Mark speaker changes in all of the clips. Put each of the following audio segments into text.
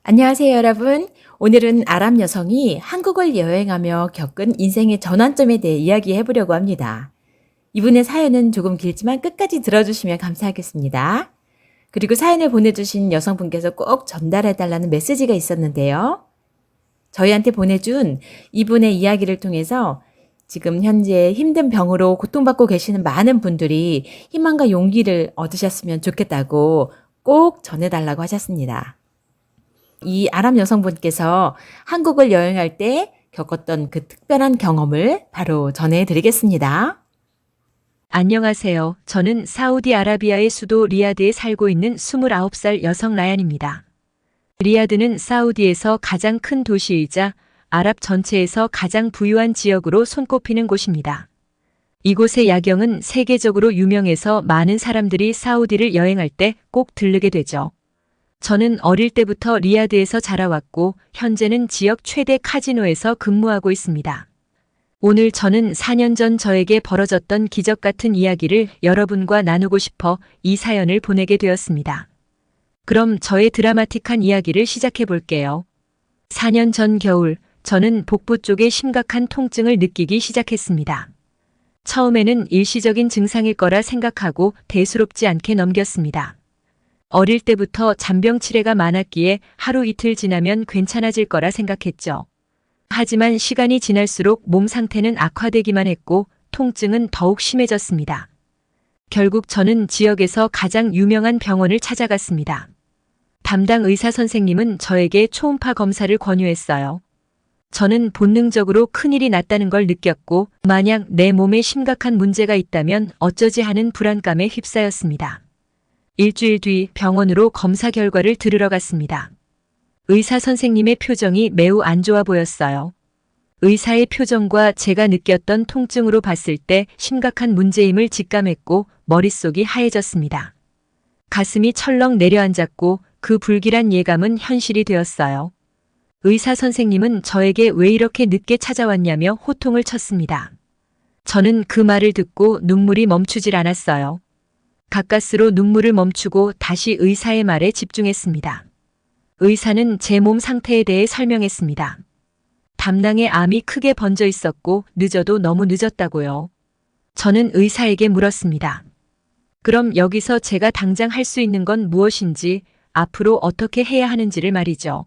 Speaker 1: 안녕하세요, 여러분. 오늘은 아랍 여성이 한국을 여행하며 겪은 인생의 전환점에 대해 이야기해 보려고 합니다. 이분의 사연은 조금 길지만 끝까지 들어주시면 감사하겠습니다. 그리고 사연을 보내주신 여성분께서 꼭 전달해 달라는 메시지가 있었는데요. 저희한테 보내준 이분의 이야기를 통해서 지금 현재 힘든 병으로 고통받고 계시는 많은 분들이 희망과 용기를 얻으셨으면 좋겠다고 꼭 전해달라고 하셨습니다. 이 아랍 여성분께서 한국을 여행할 때 겪었던 그 특별한 경험을 바로 전해드리겠습니다.
Speaker 2: 안녕하세요. 저는 사우디아라비아의 수도 리야드에 살고 있는 29살 여성 라얀입니다. 리야드는 사우디에서 가장 큰 도시이자 아랍 전체에서 가장 부유한 지역으로 손꼽히는 곳입니다. 이곳의 야경은 세계적으로 유명해서 많은 사람들이 사우디를 여행할 때 꼭 들르게 되죠. 저는 어릴 때부터 리야드에서 자라왔고 현재는 지역 최대 카지노에서 근무하고 있습니다. 오늘 저는 4년 전 저에게 벌어졌던 기적 같은 이야기를 여러분과 나누고 싶어 이 사연을 보내게 되었습니다. 그럼 저의 드라마틱한 이야기를 시작해 볼게요. 4년 전 겨울, 저는 복부 쪽에 심각한 통증을 느끼기 시작했습니다. 처음에는 일시적인 증상일 거라 생각하고 대수롭지 않게 넘겼습니다. 어릴 때부터 잔병 치레가 많았기에 하루 이틀 지나면 괜찮아질 거라 생각했죠. 하지만 시간이 지날수록 몸 상태는 악화되기만 했고 통증은 더욱 심해졌습니다. 결국 저는 지역에서 가장 유명한 병원을 찾아갔습니다. 담당 의사 선생님은 저에게 초음파 검사를 권유했어요. 저는 본능적으로 큰일이 났다는 걸 느꼈고 만약 내 몸에 심각한 문제가 있다면 어쩌지 하는 불안감에 휩싸였습니다. 일주일 뒤 병원으로 검사 결과를 들으러 갔습니다. 의사 선생님의 표정이 매우 안 좋아 보였어요. 의사의 표정과 제가 느꼈던 통증으로 봤을 때 심각한 문제임을 직감했고 머릿속이 하얘졌습니다. 가슴이 철렁 내려앉았고 그 불길한 예감은 현실이 되었어요. 의사 선생님은 저에게 왜 이렇게 늦게 찾아왔냐며 호통을 쳤습니다. 저는 그 말을 듣고 눈물이 멈추질 않았어요. 가까스로 눈물을 멈추고 다시 의사의 말에 집중했습니다. 의사는 제 몸 상태에 대해 설명했습니다. 담낭에 암이 크게 번져 있었고 늦어도 너무 늦었다고요. 저는 의사에게 물었습니다. 그럼 여기서 제가 당장 할 수 있는 건 무엇인지, 앞으로 어떻게 해야 하는지를 말이죠.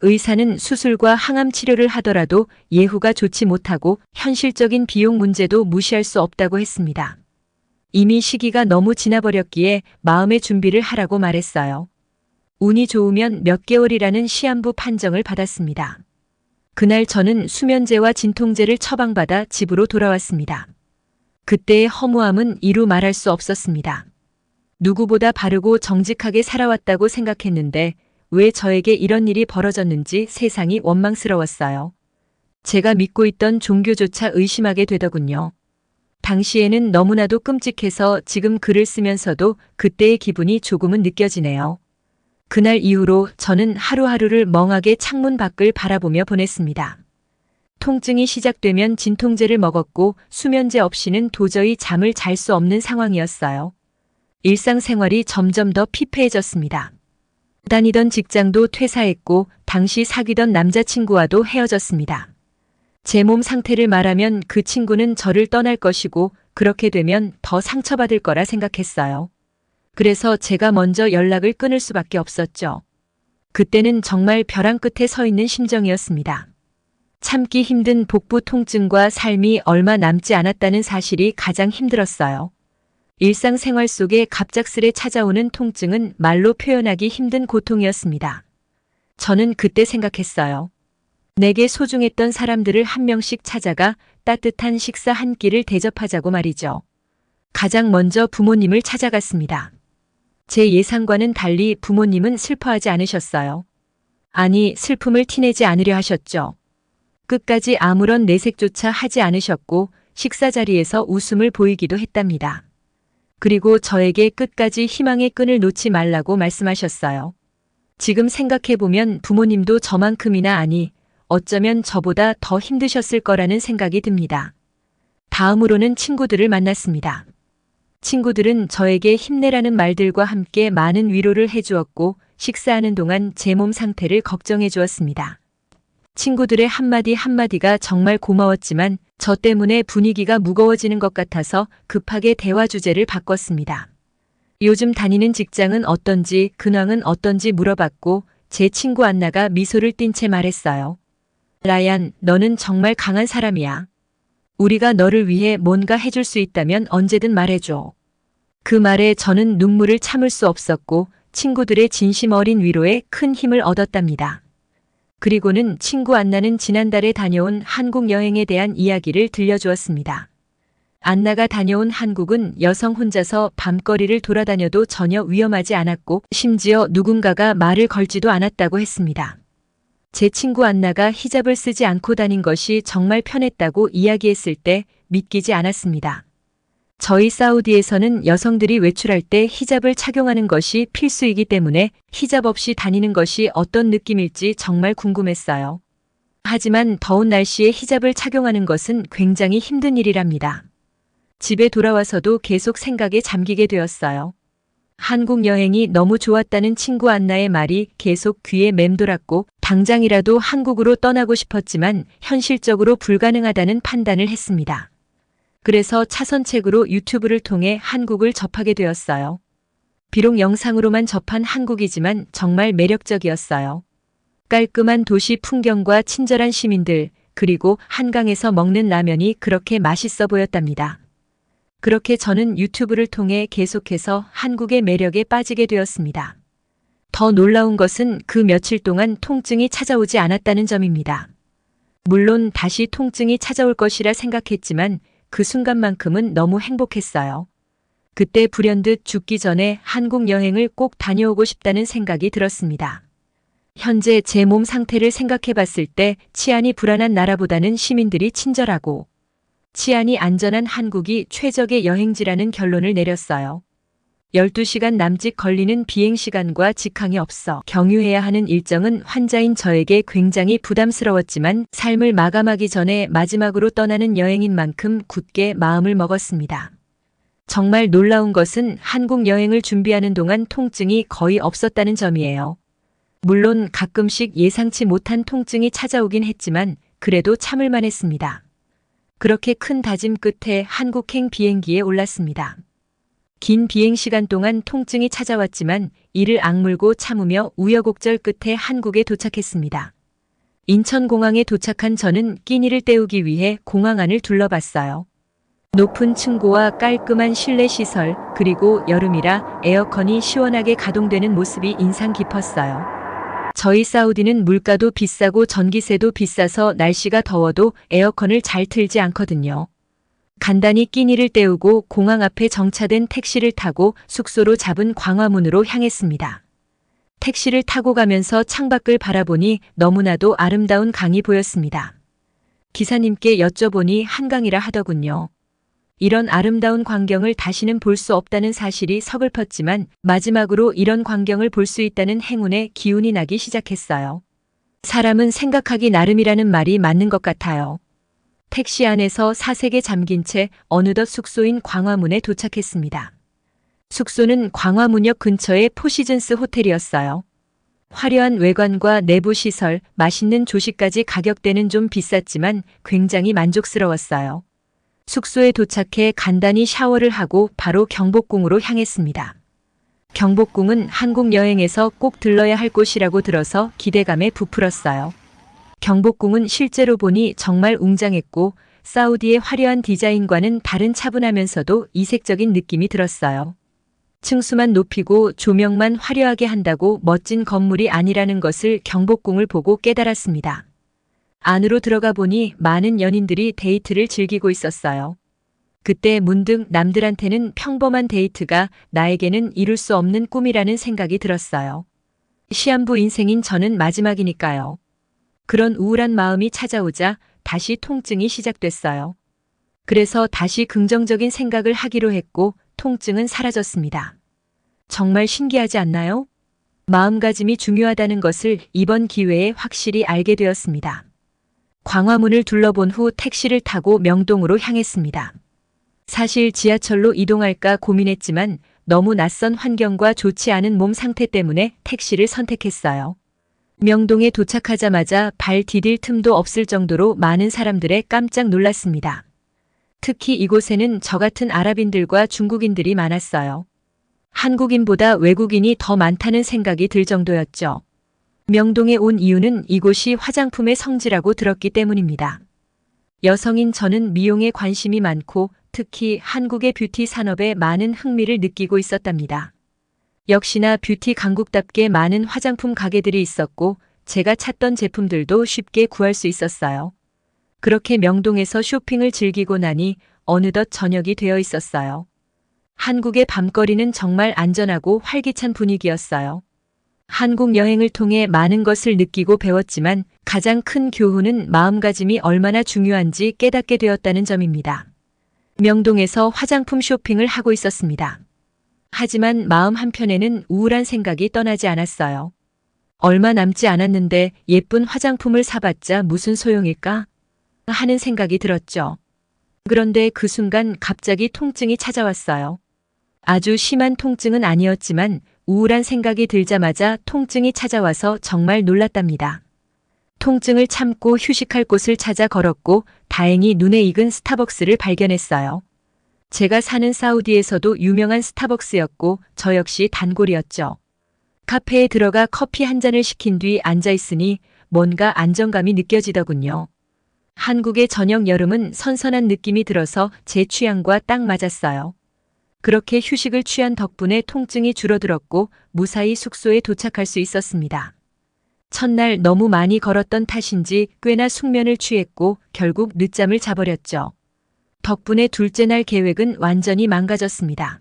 Speaker 2: 의사는 수술과 항암 치료를 하더라도 예후가 좋지 못하고 현실적인 비용 문제도 무시할 수 없다고 했습니다. 이미 시기가 너무 지나버렸기에 마음의 준비를 하라고 말했어요. 운이 좋으면 몇 개월이라는 시한부 판정을 받았습니다. 그날 저는 수면제와 진통제를 처방받아 집으로 돌아왔습니다. 그때의 허무함은 이루 말할 수 없었습니다. 누구보다 바르고 정직하게 살아왔다고 생각했는데 왜 저에게 이런 일이 벌어졌는지 세상이 원망스러웠어요. 제가 믿고 있던 종교조차 의심하게 되더군요. 당시에는 너무나도 끔찍해서 지금 글을 쓰면서도 그때의 기분이 조금은 느껴지네요. 그날 이후로 저는 하루하루를 멍하게 창문 밖을 바라보며 보냈습니다. 통증이 시작되면 진통제를 먹었고 수면제 없이는 도저히 잠을 잘 수 없는 상황이었어요. 일상생활이 점점 더 피폐해졌습니다. 다니던 직장도 퇴사했고 당시 사귀던 남자친구와도 헤어졌습니다. 제 몸 상태를 말하면 그 친구는 저를 떠날 것이고 그렇게 되면 더 상처받을 거라 생각했어요. 그래서 제가 먼저 연락을 끊을 수밖에 없었죠. 그때는 정말 벼랑 끝에 서 있는 심정이었습니다. 참기 힘든 복부 통증과 삶이 얼마 남지 않았다는 사실이 가장 힘들었어요. 일상생활 속에 갑작스레 찾아오는 통증은 말로 표현하기 힘든 고통이었습니다. 저는 그때 생각했어요. 내게 소중했던 사람들을 한 명씩 찾아가 따뜻한 식사 한 끼를 대접하자고 말이죠. 가장 먼저 부모님을 찾아갔습니다. 제 예상과는 달리 부모님은 슬퍼하지 않으셨어요. 아니, 슬픔을 티내지 않으려 하셨죠. 끝까지 아무런 내색조차 하지 않으셨고 식사 자리에서 웃음을 보이기도 했답니다. 그리고 저에게 끝까지 희망의 끈을 놓지 말라고 말씀하셨어요. 지금 생각해보면 부모님도 저만큼이나 아니, 어쩌면 저보다 더 힘드셨을 거라는 생각이 듭니다. 다음으로는 친구들을 만났습니다. 친구들은 저에게 힘내라는 말들과 함께 많은 위로를 해주었고 식사하는 동안 제 몸 상태를 걱정해 주었습니다. 친구들의 한마디 한마디가 정말 고마웠지만 저 때문에 분위기가 무거워지는 것 같아서 급하게 대화 주제를 바꿨습니다. 요즘 다니는 직장은 어떤지, 근황은 어떤지 물어봤고 제 친구 안나가 미소를 띤 채 말했어요. 라얀, 너는 정말 강한 사람이야. 우리가 너를 위해 뭔가 해줄 수 있다면 언제든 말해줘. 그 말에 저는 눈물을 참을 수 없었고 친구들의 진심 어린 위로에 큰 힘을 얻었답니다. 그리고는 친구 안나는 지난달에 다녀온 한국 여행에 대한 이야기를 들려주었습니다. 안나가 다녀온 한국은 여성 혼자서 밤거리를 돌아다녀도 전혀 위험하지 않았고 심지어 누군가가 말을 걸지도 않았다고 했습니다. 제 친구 안나가 히잡을 쓰지 않고 다닌 것이 정말 편했다고 이야기했을 때 믿기지 않았습니다. 저희 사우디에서는 여성들이 외출할 때 히잡을 착용하는 것이 필수이기 때문에 히잡 없이 다니는 것이 어떤 느낌일지 정말 궁금했어요. 하지만 더운 날씨에 히잡을 착용하는 것은 굉장히 힘든 일이랍니다. 집에 돌아와서도 계속 생각에 잠기게 되었어요. 한국 여행이 너무 좋았다는 친구 안나의 말이 계속 귀에 맴돌았고 당장이라도 한국으로 떠나고 싶었지만 현실적으로 불가능하다는 판단을 했습니다. 그래서 차선책으로 유튜브를 통해 한국을 접하게 되었어요. 비록 영상으로만 접한 한국이지만 정말 매력적이었어요. 깔끔한 도시 풍경과 친절한 시민들, 그리고 한강에서 먹는 라면이 그렇게 맛있어 보였답니다. 그렇게 저는 유튜브를 통해 계속해서 한국의 매력에 빠지게 되었습니다. 더 놀라운 것은 그 며칠 동안 통증이 찾아오지 않았다는 점입니다. 물론 다시 통증이 찾아올 것이라 생각했지만 그 순간만큼은 너무 행복했어요. 그때 불현듯 죽기 전에 한국 여행을 꼭 다녀오고 싶다는 생각이 들었습니다. 현재 제 몸 상태를 생각해 봤을 때 치안이 불안한 나라보다는 시민들이 친절하고 치안이 안전한 한국이 최적의 여행지라는 결론을 내렸어요. 12시간 남짓 걸리는 비행시간과 직항이 없어 경유해야 하는 일정은 환자인 저에게 굉장히 부담스러웠지만 삶을 마감하기 전에 마지막으로 떠나는 여행인 만큼 굳게 마음을 먹었습니다. 정말 놀라운 것은 한국 여행을 준비하는 동안 통증이 거의 없었다는 점이에요. 물론 가끔씩 예상치 못한 통증이 찾아오긴 했지만 그래도 참을만 했습니다. 그렇게 큰 다짐 끝에 한국행 비행기에 올랐습니다. 긴 비행시간 동안 통증이 찾아왔지만 이를 악물고 참으며 우여곡절 끝에 한국에 도착했습니다. 인천공항에 도착한 저는 끼니를 때우기 위해 공항 안을 둘러봤어요. 높은 층고와 깔끔한 실내 시설, 그리고 여름이라 에어컨이 시원하게 가동되는 모습이 인상 깊었어요. 저희 사우디는 물가도 비싸고 전기세도 비싸서 날씨가 더워도 에어컨을 잘 틀지 않거든요. 간단히 끼니를 때우고 공항 앞에 정차된 택시를 타고 숙소로 잡은 광화문으로 향했습니다. 택시를 타고 가면서 창밖을 바라보니 너무나도 아름다운 강이 보였습니다. 기사님께 여쭤보니 한강이라 하더군요. 이런 아름다운 광경을 다시는 볼 수 없다는 사실이 서글펐지만 마지막으로 이런 광경을 볼 수 있다는 행운의 기운이 나기 시작했어요. 사람은 생각하기 나름이라는 말이 맞는 것 같아요. 택시 안에서 사색에 잠긴 채 어느덧 숙소인 광화문에 도착했습니다. 숙소는 광화문역 근처의 포시즌스 호텔이었어요. 화려한 외관과 내부 시설, 맛있는 조식까지 가격대는 좀 비쌌지만 굉장히 만족스러웠어요. 숙소에 도착해 간단히 샤워를 하고 바로 경복궁으로 향했습니다. 경복궁은 한국 여행에서 꼭 들러야 할 곳이라고 들어서 기대감에 부풀었어요. 경복궁은 실제로 보니 정말 웅장했고 사우디의 화려한 디자인과는 다른 차분하면서도 이색적인 느낌이 들었어요. 층수만 높이고 조명만 화려하게 한다고 멋진 건물이 아니라는 것을 경복궁을 보고 깨달았습니다. 안으로 들어가 보니 많은 연인들이 데이트를 즐기고 있었어요. 그때 문득 남들한테는 평범한 데이트가 나에게는 이룰 수 없는 꿈이라는 생각이 들었어요. 시한부 인생인 저는 마지막이니까요. 그런 우울한 마음이 찾아오자 다시 통증이 시작됐어요. 그래서 다시 긍정적인 생각을 하기로 했고 통증은 사라졌습니다. 정말 신기하지 않나요? 마음가짐이 중요하다는 것을 이번 기회에 확실히 알게 되었습니다. 광화문을 둘러본 후 택시를 타고 명동으로 향했습니다. 사실 지하철로 이동할까 고민했지만 너무 낯선 환경과 좋지 않은 몸 상태 때문에 택시를 선택했어요. 명동에 도착하자마자 발 디딜 틈도 없을 정도로 많은 사람들에 깜짝 놀랐습니다. 특히 이곳에는 저 같은 아랍인들과 중국인들이 많았어요. 한국인보다 외국인이 더 많다는 생각이 들 정도였죠. 명동에 온 이유는 이곳이 화장품의 성지라고 들었기 때문입니다. 여성인 저는 미용에 관심이 많고 특히 한국의 뷰티 산업에 많은 흥미를 느끼고 있었답니다. 역시나 뷰티 강국답게 많은 화장품 가게들이 있었고 제가 찾던 제품들도 쉽게 구할 수 있었어요. 그렇게 명동에서 쇼핑을 즐기고 나니 어느덧 저녁이 되어 있었어요. 한국의 밤거리는 정말 안전하고 활기찬 분위기였어요. 한국 여행을 통해 많은 것을 느끼고 배웠지만 가장 큰 교훈은 마음가짐이 얼마나 중요한지 깨닫게 되었다는 점입니다. 명동에서 화장품 쇼핑을 하고 있었습니다. 하지만 마음 한편에는 우울한 생각이 떠나지 않았어요. 얼마 남지 않았는데 예쁜 화장품을 사봤자 무슨 소용일까? 하는 생각이 들었죠. 그런데 그 순간 갑자기 통증이 찾아왔어요. 아주 심한 통증은 아니었지만 우울한 생각이 들자마자 통증이 찾아와서 정말 놀랐답니다. 통증을 참고 휴식할 곳을 찾아 걸었고 다행히 눈에 익은 스타벅스를 발견했어요. 제가 사는 사우디에서도 유명한 스타벅스였고 저 역시 단골이었죠. 카페에 들어가 커피 한 잔을 시킨 뒤 앉아 있으니 뭔가 안정감이 느껴지더군요. 한국의 저녁 여름은 선선한 느낌이 들어서 제 취향과 딱 맞았어요. 그렇게 휴식을 취한 덕분에 통증이 줄어들었고 무사히 숙소에 도착할 수 있었습니다. 첫날 너무 많이 걸었던 탓인지 꽤나 숙면을 취했고 결국 늦잠을 자버렸죠. 덕분에 둘째 날 계획은 완전히 망가졌습니다.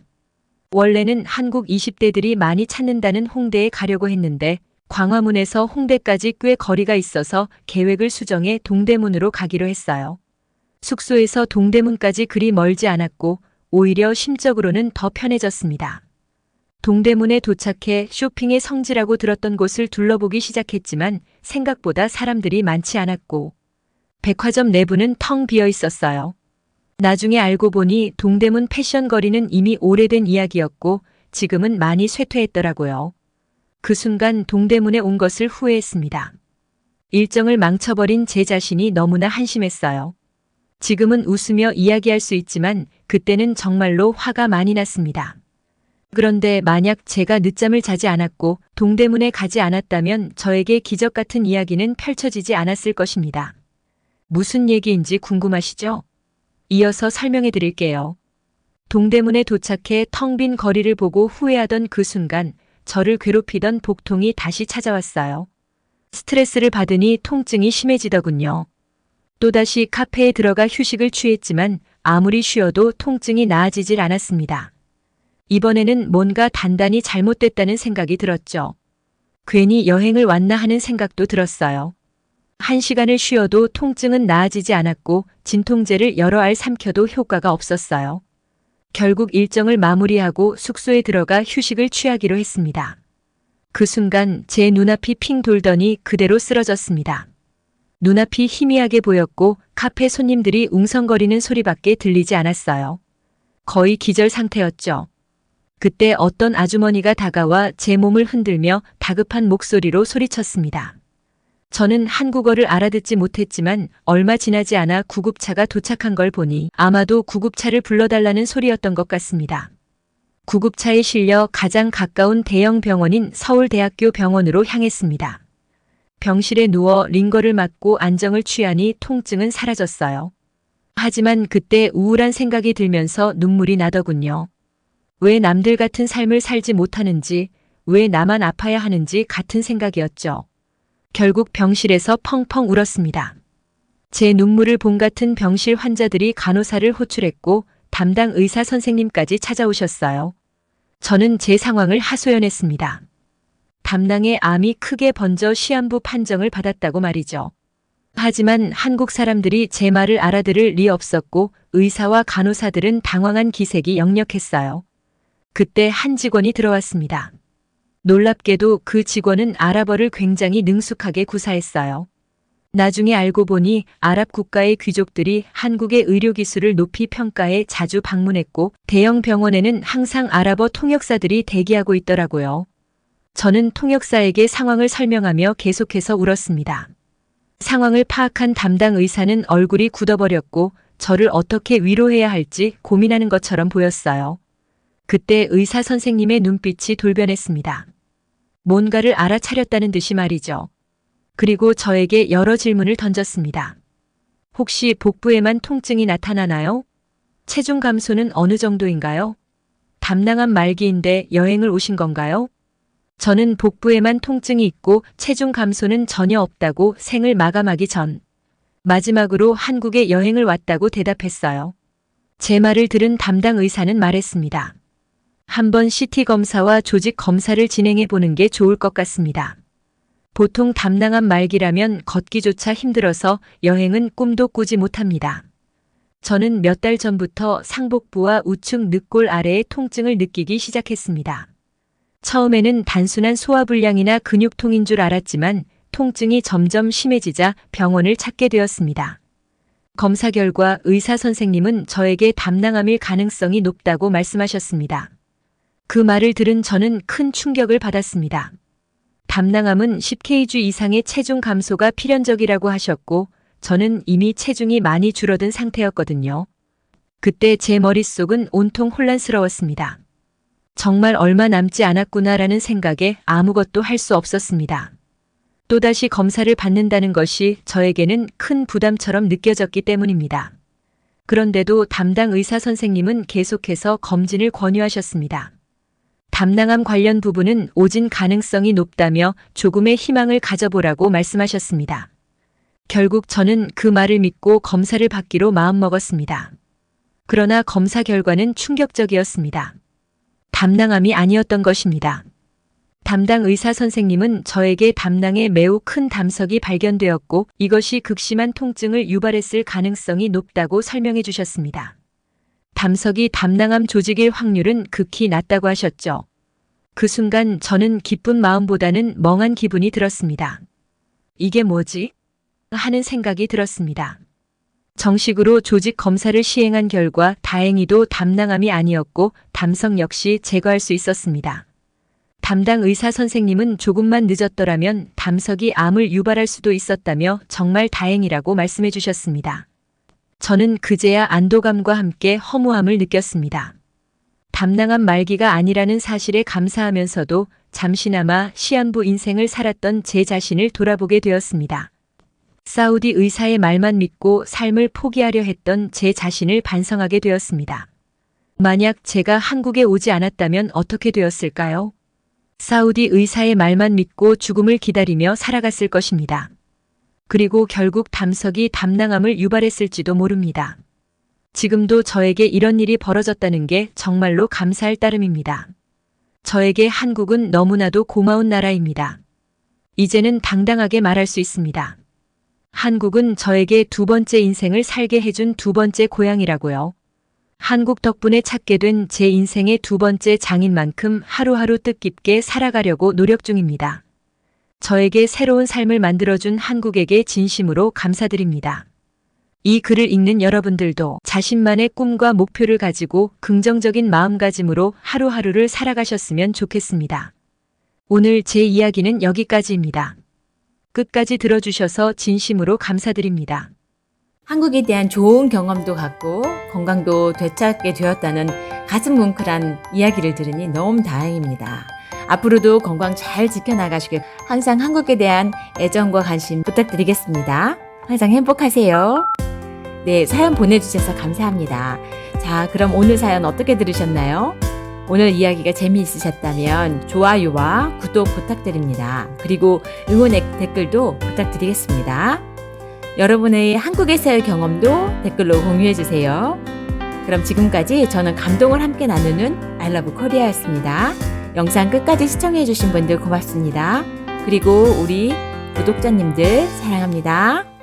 Speaker 2: 원래는 한국 20대들이 많이 찾는다는 홍대에 가려고 했는데 광화문에서 홍대까지 꽤 거리가 있어서 계획을 수정해 동대문으로 가기로 했어요. 숙소에서 동대문까지 그리 멀지 않았고 오히려 심적으로는 더 편해졌습니다. 동대문에 도착해 쇼핑의 성지라고 들었던 곳을 둘러보기 시작했지만 생각보다 사람들이 많지 않았고 백화점 내부는 텅 비어 있었어요. 나중에 알고 보니 동대문 패션 거리는 이미 오래된 이야기였고 지금은 많이 쇠퇴했더라고요. 그 순간 동대문에 온 것을 후회했습니다. 일정을 망쳐버린 제 자신이 너무나 한심했어요. 지금은 웃으며 이야기할 수 있지만 그때는 정말로 화가 많이 났습니다. 그런데 만약 제가 늦잠을 자지 않았고 동대문에 가지 않았다면 저에게 기적 같은 이야기는 펼쳐지지 않았을 것입니다. 무슨 얘기인지 궁금하시죠? 이어서 설명해 드릴게요. 동대문에 도착해 텅 빈 거리를 보고 후회하던 그 순간 저를 괴롭히던 복통이 다시 찾아왔어요. 스트레스를 받으니 통증이 심해지더군요. 또다시 카페에 들어가 휴식을 취했지만 아무리 쉬어도 통증이 나아지질 않았습니다. 이번에는 뭔가 단단히 잘못됐다는 생각이 들었죠. 괜히 여행을 왔나 하는 생각도 들었어요. 1시간을 쉬어도 통증은 나아지지 않았고 진통제를 여러 알 삼켜도 효과가 없었어요. 결국 일정을 마무리하고 숙소에 들어가 휴식을 취하기로 했습니다. 그 순간 제 눈앞이 핑 돌더니 그대로 쓰러졌습니다. 눈앞이 희미하게 보였고 카페 손님들이 웅성거리는 소리밖에 들리지 않았어요. 거의 기절 상태였죠. 그때 어떤 아주머니가 다가와 제 몸을 흔들며 다급한 목소리로 소리쳤습니다. 저는 한국어를 알아듣지 못했지만 얼마 지나지 않아 구급차가 도착한 걸 보니 아마도 구급차를 불러달라는 소리였던 것 같습니다. 구급차에 실려 가장 가까운 대형 병원인 서울대학교 병원으로 향했습니다. 병실에 누워 링거를 맞고 안정을 취하니 통증은 사라졌어요. 하지만 그때 우울한 생각이 들면서 눈물이 나더군요. 왜 남들 같은 삶을 살지 못하는지, 왜 나만 아파야 하는지 같은 생각이었죠. 결국 병실에서 펑펑 울었습니다. 제 눈물을 본 같은 병실 환자들이 간호사를 호출했고 담당 의사 선생님까지 찾아오셨어요. 저는 제 상황을 하소연했습니다. 담낭에 암이 크게 번져 시한부 판정을 받았다고 말이죠. 하지만 한국 사람들이 제 말을 알아들을 리 없었고 의사와 간호사들은 당황한 기색이 역력했어요. 그때 한 직원이 들어왔습니다. 놀랍게도 그 직원은 아랍어를 굉장히 능숙하게 구사했어요. 나중에 알고 보니 아랍 국가의 귀족들이 한국의 의료기술을 높이 평가해 자주 방문했고 대형 병원에는 항상 아랍어 통역사들이 대기하고 있더라고요. 저는 통역사에게 상황을 설명하며 계속해서 울었습니다. 상황을 파악한 담당 의사는 얼굴이 굳어버렸고 저를 어떻게 위로해야 할지 고민하는 것처럼 보였어요. 그때 의사 선생님의 눈빛이 돌변했습니다. 뭔가를 알아차렸다는 듯이 말이죠. 그리고 저에게 여러 질문을 던졌습니다. 혹시 복부에만 통증이 나타나나요? 체중 감소는 어느 정도인가요? 담낭암 말기인데 여행을 오신 건가요? 저는 복부에만 통증이 있고 체중 감소는 전혀 없다고 생을 마감하기 전 마지막으로 한국에 여행을 왔다고 대답했어요. 제 말을 들은 담당 의사는 말했습니다. 한번 CT 검사와 조직 검사를 진행해 보는 게 좋을 것 같습니다. 보통 담낭암 말기라면 걷기조차 힘들어서 여행은 꿈도 꾸지 못합니다. 저는 몇 달 전부터 상복부와 우측 늑골 아래의 통증을 느끼기 시작했습니다. 처음에는 단순한 소화불량이나 근육통인 줄 알았지만 통증이 점점 심해지자 병원을 찾게 되었습니다. 검사 결과 의사 선생님은 저에게 담낭암일 가능성이 높다고 말씀하셨습니다. 그 말을 들은 저는 큰 충격을 받았습니다. 담낭암은 10kg 이상의 체중 감소가 필연적이라고 하셨고 저는 이미 체중이 많이 줄어든 상태였거든요. 그때 제 머릿속은 온통 혼란스러웠습니다. 정말 얼마 남지 않았구나라는 생각에 아무것도 할 수 없었습니다. 또다시 검사를 받는다는 것이 저에게는 큰 부담처럼 느껴졌기 때문입니다. 그런데도 담당 의사 선생님은 계속해서 검진을 권유하셨습니다. 담낭암 관련 부분은 오진 가능성이 높다며 조금의 희망을 가져보라고 말씀하셨습니다. 결국 저는 그 말을 믿고 검사를 받기로 마음먹었습니다. 그러나 검사 결과는 충격적이었습니다. 담낭암이 아니었던 것입니다. 담당 의사 선생님은 저에게 담낭에 매우 큰 담석이 발견되었고 이것이 극심한 통증을 유발했을 가능성이 높다고 설명해 주셨습니다. 담석이 담낭암 조직일 확률은 극히 낮다고 하셨죠. 그 순간 저는 기쁜 마음보다는 멍한 기분이 들었습니다. 이게 뭐지? 하는 생각이 들었습니다. 정식으로 조직 검사를 시행한 결과 다행히도 담낭암이 아니었고 담석 역시 제거할 수 있었습니다. 담당 의사 선생님은 조금만 늦었더라면 담석이 암을 유발할 수도 있었다며 정말 다행이라고 말씀해 주셨습니다. 저는 그제야 안도감과 함께 허무함을 느꼈습니다. 담낭암 말기가 아니라는 사실에 감사하면서도 잠시나마 시한부 인생을 살았던 제 자신을 돌아보게 되었습니다. 사우디 의사의 말만 믿고 삶을 포기하려 했던 제 자신을 반성하게 되었습니다. 만약 제가 한국에 오지 않았다면 어떻게 되었을까요? 사우디 의사의 말만 믿고 죽음을 기다리며 살아갔을 것입니다. 그리고 결국 담석이 담낭암을 유발했을지도 모릅니다. 지금도 저에게 이런 일이 벌어졌다는 게 정말로 감사할 따름입니다. 저에게 한국은 너무나도 고마운 나라입니다. 이제는 당당하게 말할 수 있습니다. 한국은 저에게 두 번째 인생을 살게 해준 두 번째 고향이라고요. 한국 덕분에 찾게 된 제 인생의 두 번째 장인 만큼 하루하루 뜻깊게 살아가려고 노력 중입니다. 저에게 새로운 삶을 만들어준 한국에게 진심으로 감사드립니다. 이 글을 읽는 여러분들도 자신만의 꿈과 목표를 가지고 긍정적인 마음가짐으로 하루하루를 살아가셨으면 좋겠습니다. 오늘 제 이야기는 여기까지입니다. 끝까지 들어주셔서 진심으로 감사드립니다.
Speaker 1: 한국에 대한 좋은 경험도 갖고 건강도 되찾게 되었다는 가슴 뭉클한 이야기를 들으니 너무 다행입니다. 앞으로도 건강 잘 지켜나가시길 항상 한국에 대한 애정과 관심 부탁드리겠습니다. 항상 행복하세요. 네, 사연 보내주셔서 감사합니다. 자, 그럼 오늘 사연 어떻게 들으셨나요? 오늘 이야기가 재미있으셨다면 좋아요와 구독 부탁드립니다. 그리고 응원의 댓글도 부탁드리겠습니다. 여러분의 한국에서의 경험도 댓글로 공유해주세요. 그럼 지금까지 저는 감동을 함께 나누는 I love Korea였습니다. 영상 끝까지 시청해주신 분들 고맙습니다. 그리고 우리 구독자님들 사랑합니다.